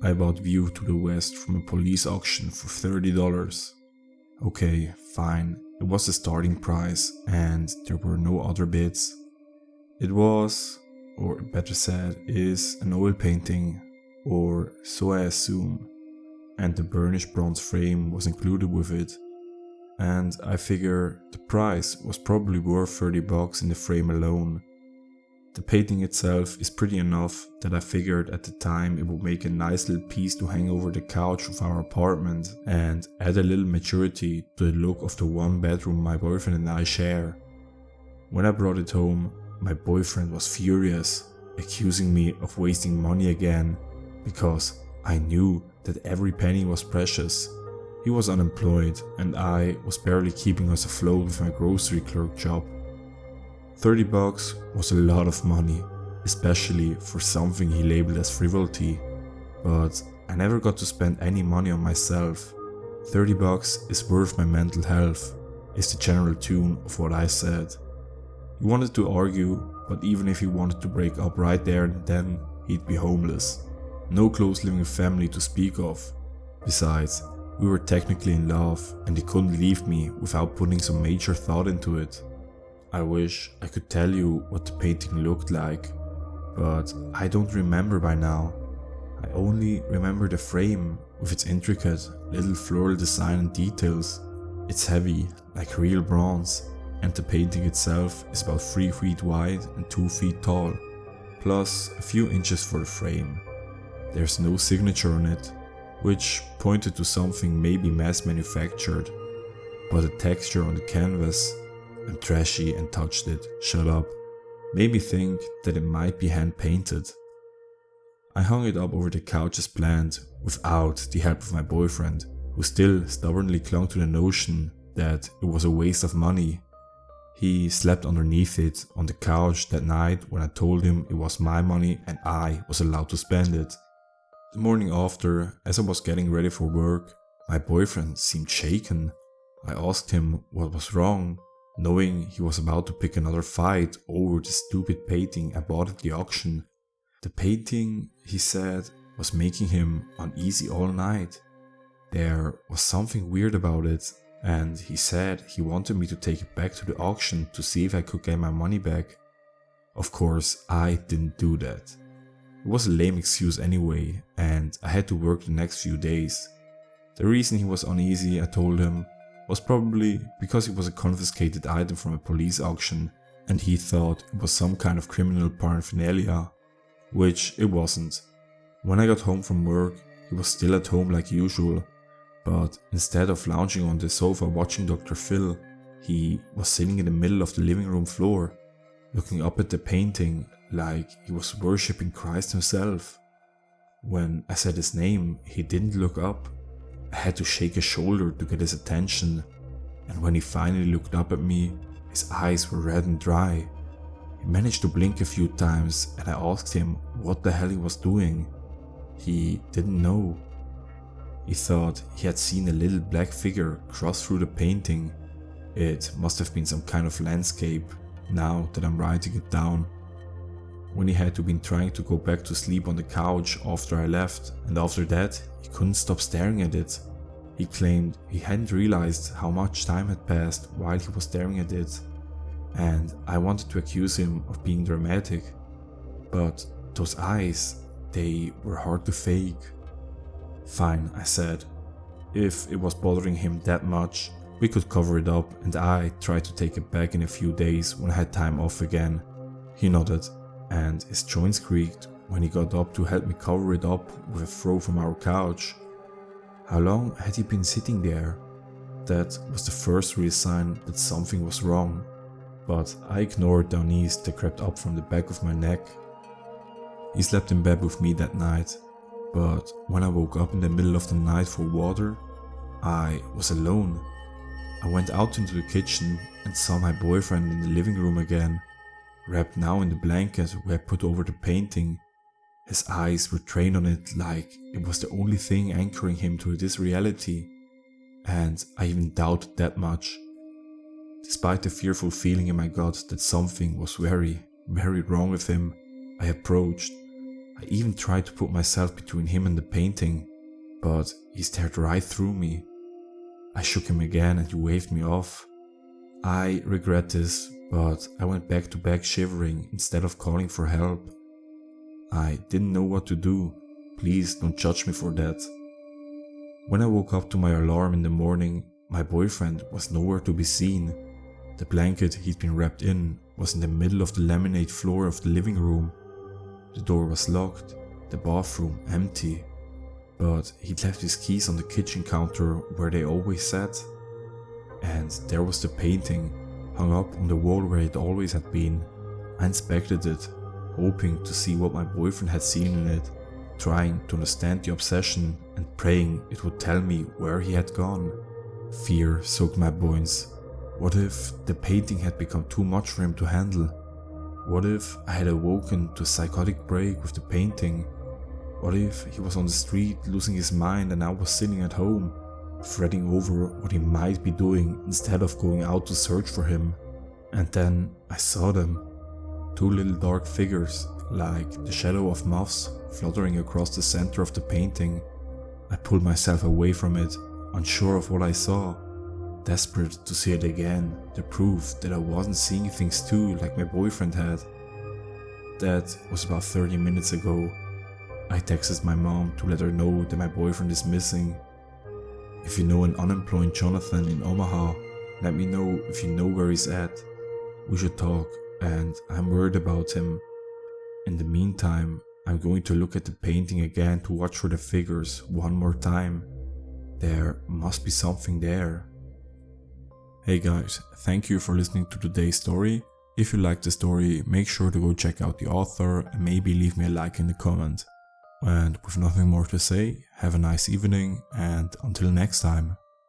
I bought View to the West from a police auction for $30. Okay, fine, it was the starting price and there were no other bids. It was, or better said, is an oil painting, or so I assume, and the burnished bronze frame was included with it. And I figure the price was probably worth $30 in the frame alone. The painting itself is pretty enough that I figured at the time it would make a nice little piece to hang over the couch of our apartment and add a little maturity to the look of the one bedroom my boyfriend and I share. When I brought it home, my boyfriend was furious, accusing me of wasting money again, because I knew that every penny was precious. He was unemployed and I was barely keeping us afloat with my grocery clerk job. $30 was a lot of money, especially for something he labeled as frivolity, but I never got to spend any money on myself. $30 is worth my mental health, is the general tune of what I said. He wanted to argue, but even if he wanted to break up right there and then, he'd be homeless. No close living family to speak of. Besides, we were technically in love and he couldn't leave me without putting some major thought into it. I wish I could tell you what the painting looked like, but I don't remember by now. I only remember the frame with its intricate little floral design and details. It's heavy, like real bronze, and the painting itself is about 3 feet wide and 2 feet tall, plus a few inches for the frame. There's no signature on it, which pointed to something maybe mass manufactured, but the texture on the canvas, I'm trashy and touched it, shut up, made me think that it might be hand painted. I hung it up over the couch as planned, without the help of my boyfriend, who still stubbornly clung to the notion that it was a waste of money. He slept underneath it on the couch that night when I told him it was my money and I was allowed to spend it. The morning after, as I was getting ready for work, my boyfriend seemed shaken. I asked him what was wrong, knowing he was about to pick another fight over the stupid painting I bought at the auction. The painting, he said, was making him uneasy all night. There was something weird about it, and he said he wanted me to take it back to the auction to see if I could get my money back. Of course, I didn't do that. It was a lame excuse anyway, and I had to work the next few days. The reason he was uneasy, I told him, was probably because it was a confiscated item from a police auction and he thought it was some kind of criminal paraphernalia, which it wasn't. When I got home from work, he was still at home like usual, but instead of lounging on the sofa watching Dr. Phil, he was sitting in the middle of the living room floor, looking up at the painting like he was worshipping Christ himself. When I said his name, he didn't look up. I had to shake his shoulder to get his attention, and when he finally looked up at me, his eyes were red and dry. He managed to blink a few times and I asked him what the hell he was doing. He didn't know. He thought he had seen a little black figure cross through the painting. It must have been some kind of landscape, now that I'm writing it down. When he had to been trying to go back to sleep on the couch after I left, and after that he couldn't stop staring at it. He claimed he hadn't realized how much time had passed while he was staring at it, and I wanted to accuse him of being dramatic, but those eyes, they were hard to fake. Fine, I said. If it was bothering him that much, we could cover it up and I tried to take it back in a few days when I had time off again. He nodded, and his joints creaked when he got up to help me cover it up with a throw from our couch. How long had he been sitting there? That was the first real sign that something was wrong, but I ignored the unease that crept up from the back of my neck. He slept in bed with me that night, but when I woke up in the middle of the night for water, I was alone. I went out into the kitchen and saw my boyfriend in the living room again, wrapped now in the blanket we had put over the painting. His eyes were trained on it like it was the only thing anchoring him to this reality, and I even doubted that much. Despite the fearful feeling in my gut that something was very, very wrong with him, I approached. I even tried to put myself between him and the painting, but he stared right through me. I shook him again and he waved me off. I regret this, but I went back to back shivering instead of calling for help. I didn't know what to do. Please don't judge me for that. When I woke up to my alarm in the morning, my boyfriend was nowhere to be seen. The blanket he'd been wrapped in was in the middle of the laminate floor of the living room. The door was locked, the bathroom empty, but he'd left his keys on the kitchen counter where they always sat. And there was the painting, hung up on the wall where it always had been. I inspected it, hoping to see what my boyfriend had seen in it, trying to understand the obsession and praying it would tell me where he had gone. Fear soaked my bones. What if the painting had become too much for him to handle? What if I had awoken to a psychotic break with the painting? What if he was on the street losing his mind and I was sitting at home, fretting over what he might be doing instead of going out to search for him? And then I saw them. Two little dark figures, like the shadow of moths, fluttering across the center of the painting. I pulled myself away from it, unsure of what I saw, desperate to see it again, the proof that I wasn't seeing things too like my boyfriend had. That was about 30 minutes ago. I texted my mom to let her know that my boyfriend is missing. If you know an unemployed Jonathan in Omaha, let me know if you know where he's at. We should talk, and I'm worried about him. In the meantime, I'm going to look at the painting again to watch for the figures one more time. There must be something there. Hey guys, thank you for listening to today's story. If you liked the story, make sure to go check out the author and maybe leave me a like in the comment. And with nothing more to say, have a nice evening and until next time.